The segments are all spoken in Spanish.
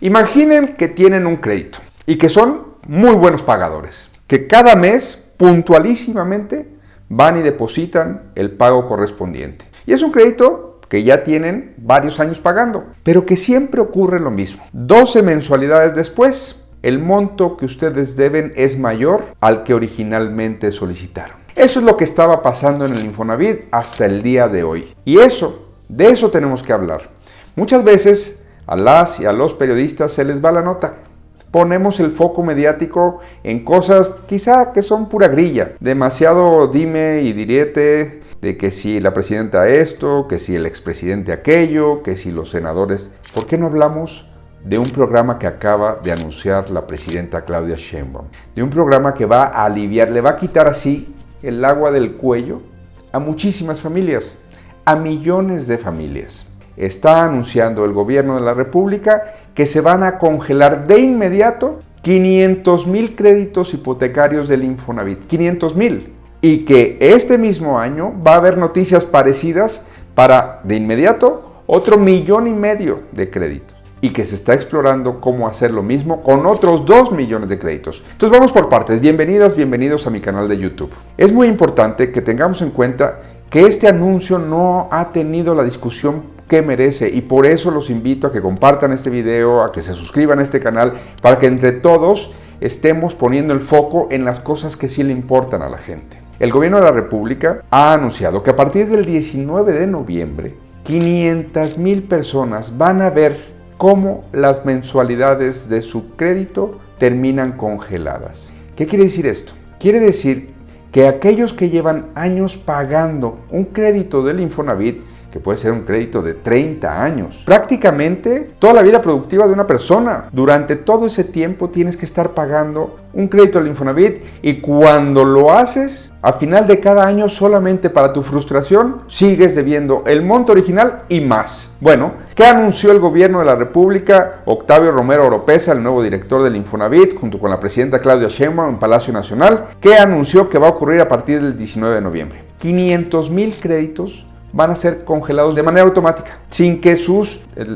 Imaginen que tienen un crédito y que son muy buenos pagadores, que cada mes puntualísimamente van y depositan el pago correspondiente. Y es un crédito que ya tienen varios años pagando, pero que siempre ocurre lo mismo. 12 mensualidades después, el monto que ustedes deben es mayor al que originalmente solicitaron. Eso es lo que estaba pasando en el Infonavit hasta el día de hoy. Y de eso tenemos que hablar. Muchas veces a las y a los periodistas se les va la nota. Ponemos el foco mediático en cosas quizá que son pura grilla. Demasiado dime y direte de que si la presidenta esto, que si el expresidente aquello, que si los senadores. ¿Por qué no hablamos de un programa que acaba de anunciar la presidenta Claudia Sheinbaum? De un programa que va a aliviar, le va a quitar así el agua del cuello a muchísimas familias, a millones de familias. Está anunciando el gobierno de la República que se van a congelar de inmediato 500,000 créditos hipotecarios del Infonavit, 500,000. Y que este mismo año va a haber noticias parecidas para, de inmediato, otro 1,5 millones de créditos. Y que se está explorando cómo hacer lo mismo con otros 2 millones de créditos. Entonces vamos por partes. Bienvenidas, bienvenidos a mi canal de YouTube. Es muy importante que tengamos en cuenta que este anuncio no ha tenido la discusión que merece, y por eso los invito a que compartan este video, a que se suscriban a este canal, para que entre todos estemos poniendo el foco en las cosas que sí le importan a la gente. El gobierno de la República ha anunciado que a partir del 19 de noviembre, 500,000 personas van a ver cómo las mensualidades de su crédito terminan congeladas. ¿Qué quiere decir esto? Quiere decir que aquellos que llevan años pagando un crédito del Infonavit, que puede ser un crédito de 30 años, prácticamente toda la vida productiva de una persona, durante todo ese tiempo tienes que estar pagando un crédito del Infonavit, y cuando lo haces, a final de cada año, solamente para tu frustración, sigues debiendo el monto original y más. Bueno, ¿qué anunció el gobierno de la República? Octavio Romero Oropeza, el nuevo director del Infonavit, junto con la presidenta Claudia Sheinbaum en Palacio Nacional, ¿qué anunció que va a ocurrir a partir del 19 de noviembre? 500,000 créditos van a ser congelados de manera automática, sin que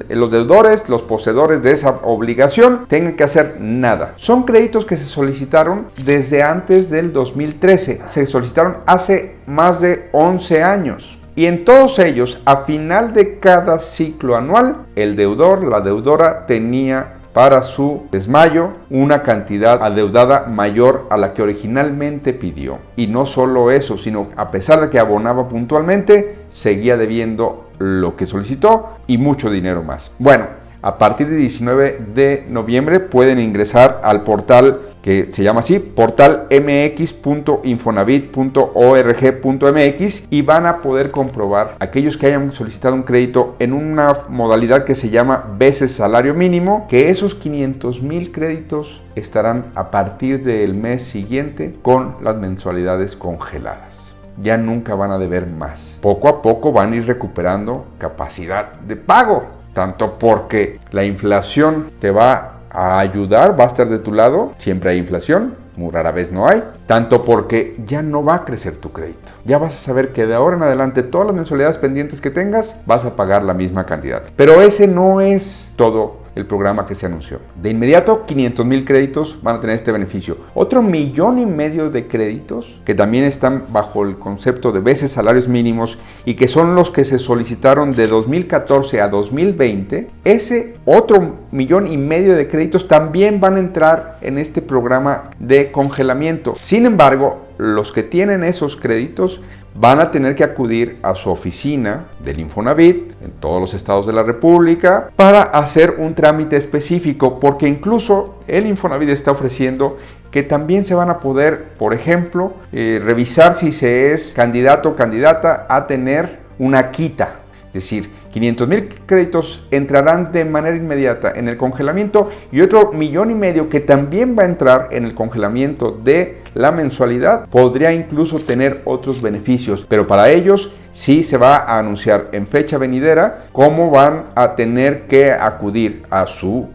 los deudores, los poseedores de esa obligación, tengan que hacer nada. Son créditos que se solicitaron desde antes del 2013, se solicitaron hace más de 11 años. Y en todos ellos, a final de cada ciclo anual, el deudor, la deudora, tenía para su desmayo una cantidad adeudada mayor a la que originalmente pidió. Y no solo eso, sino a pesar de que abonaba puntualmente, seguía debiendo lo que solicitó y mucho dinero más. Bueno, a partir del 19 de noviembre pueden ingresar al portal que se llama así, portalmx.infonavit.org.mx, y van a poder comprobar aquellos que hayan solicitado un crédito en una modalidad que se llama veces salario mínimo, que esos 500,000 créditos estarán a partir del mes siguiente con las mensualidades congeladas. Ya nunca van a deber más. Poco a poco van a ir recuperando capacidad de pago, tanto porque la inflación te va a ayudar, va a estar de tu lado, siempre hay inflación, muy rara vez no hay, tanto porque ya no va a crecer tu crédito. Ya vas a saber que de ahora en adelante todas las mensualidades pendientes que tengas vas a pagar la misma cantidad. Pero ese no es todo el programa que se anunció. De inmediato, 500,000 créditos van a tener este beneficio. Otro 1,5 millones de créditos que también están bajo el concepto de veces salarios mínimos y que son los que se solicitaron de 2014 a 2020. Ese otro 1,5 millones de créditos también van a entrar en este programa de congelamiento. Sin embargo, los que tienen esos créditos van a tener que acudir a su oficina del Infonavit en todos los estados de la República para hacer un trámite específico, porque incluso el Infonavit está ofreciendo que también se van a poder, por ejemplo, revisar si se es candidato o candidata a tener una quita. Es decir, 500,000 créditos entrarán de manera inmediata en el congelamiento, y otro 1,5 millones que también va a entrar en el congelamiento de la mensualidad podría incluso tener otros beneficios, pero para ellos sí se va a anunciar en fecha venidera cómo van a tener que acudir a su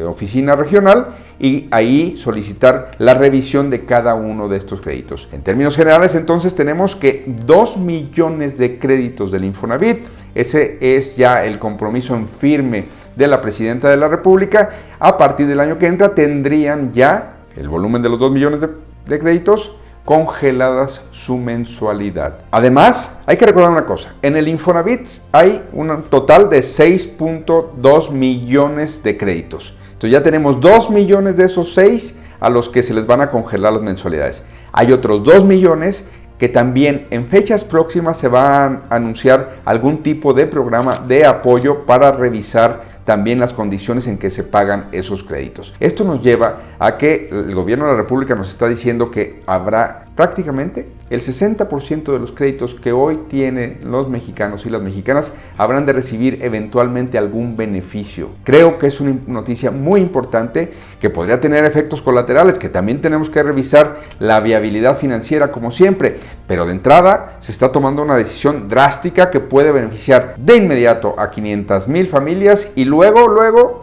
oficina regional y ahí solicitar la revisión de cada uno de estos créditos. En términos generales, entonces, tenemos que 2 millones de créditos del Infonavit. Ese es ya el compromiso en firme de la Presidenta de la República, a partir del año que entra tendrían ya el volumen de los 2 millones de créditos congeladas su mensualidad. Además, hay que recordar una cosa, en el Infonavit hay un total de 6.2 millones de créditos. Entonces ya tenemos 2 millones de esos 6 a los que se les van a congelar las mensualidades. Hay otros 2 millones que también en fechas próximas se va a anunciar algún tipo de programa de apoyo para revisar también las condiciones en que se pagan esos créditos. Esto nos lleva a que el gobierno de la República nos está diciendo que habrá prácticamente el 60% de los créditos que hoy tienen los mexicanos y las mexicanas habrán de recibir eventualmente algún beneficio. Creo que es una noticia muy importante que podría tener efectos colaterales, que también tenemos que revisar la viabilidad financiera como siempre, pero de entrada se está tomando una decisión drástica que puede beneficiar de inmediato a 500,000 familias y luego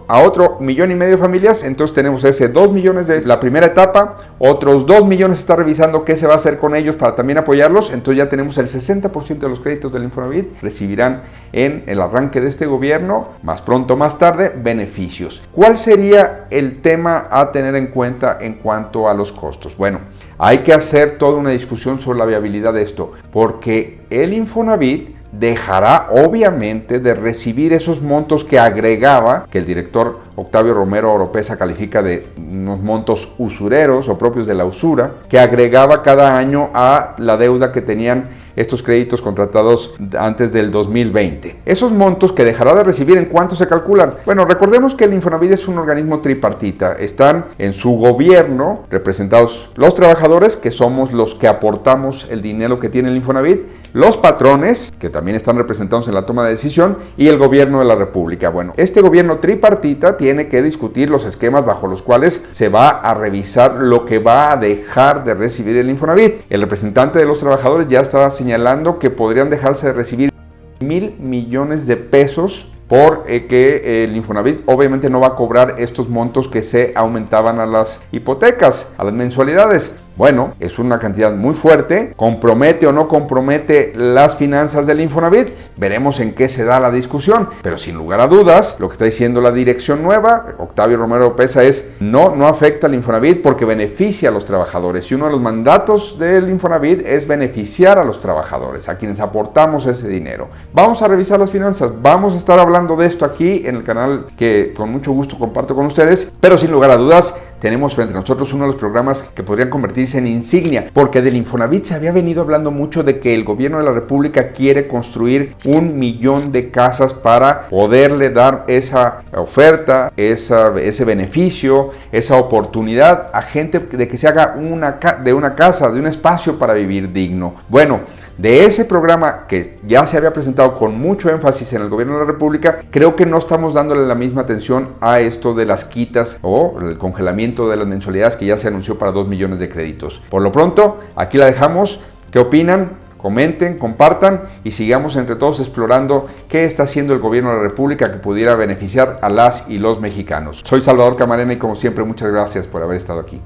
a otro 1,5 millones de familias. Entonces tenemos ese 2 millones de la primera etapa, otros 2 millones se está revisando qué se va a hacer con ellos para también apoyarlos. Entonces ya tenemos el 60% de los créditos del Infonavit recibirán en el arranque de este gobierno, más pronto más tarde, beneficios. ¿Cuál sería el tema a tener en cuenta en cuanto a los costos? Bueno, hay que hacer toda una discusión sobre la viabilidad de esto, porque el Infonavit dejará obviamente de recibir esos montos que agregaba, que el director Octavio Romero Oropeza califica de unos montos usureros o propios de la usura, que agregaba cada año a la deuda que tenían estos créditos contratados antes del 2020. Esos montos que dejará de recibir, ¿en cuánto se calculan? Bueno, recordemos que el Infonavit es un organismo tripartita. Están en su gobierno representados los trabajadores, que somos los que aportamos el dinero que tiene el Infonavit, los patrones, que también están representados en la toma de decisión, y el gobierno de la República. Bueno, este gobierno tripartita tiene que discutir los esquemas bajo los cuales se va a revisar lo que va a dejar de recibir el Infonavit. El representante de los trabajadores ya está señalando que podrían dejarse de recibir 1,000 millones de pesos porque el Infonavit obviamente no va a cobrar estos montos que se aumentaban a las hipotecas, a las mensualidades. Bueno, es una cantidad muy fuerte, compromete o no compromete las finanzas del Infonavit, veremos en qué se da la discusión, pero sin lugar a dudas, lo que está diciendo la dirección nueva, Octavio Romero Oropeza, es no afecta al Infonavit porque beneficia a los trabajadores, y uno de los mandatos del Infonavit es beneficiar a los trabajadores, a quienes aportamos ese dinero. Vamos a revisar las finanzas, vamos a estar hablando de esto aquí en el canal que con mucho gusto comparto con ustedes, pero sin lugar a dudas, tenemos frente a nosotros uno de los programas que podrían convertirse en insignia, porque del Infonavit se había venido hablando mucho de que el gobierno de la República quiere construir 1 millón de casas para poderle dar esa oferta, ese beneficio, esa oportunidad a gente de que se haga de una casa, de un espacio para vivir digno. Bueno, de ese programa que ya se había presentado con mucho énfasis en el gobierno de la República, creo que no estamos dándole la misma atención a esto de las quitas o el congelamiento de las mensualidades que ya se anunció para 2 millones de créditos. Por lo pronto, aquí la dejamos. ¿Qué opinan? Comenten, compartan y sigamos entre todos explorando qué está haciendo el gobierno de la República que pudiera beneficiar a las y los mexicanos. Soy Salvador Camarena y como siempre muchas gracias por haber estado aquí.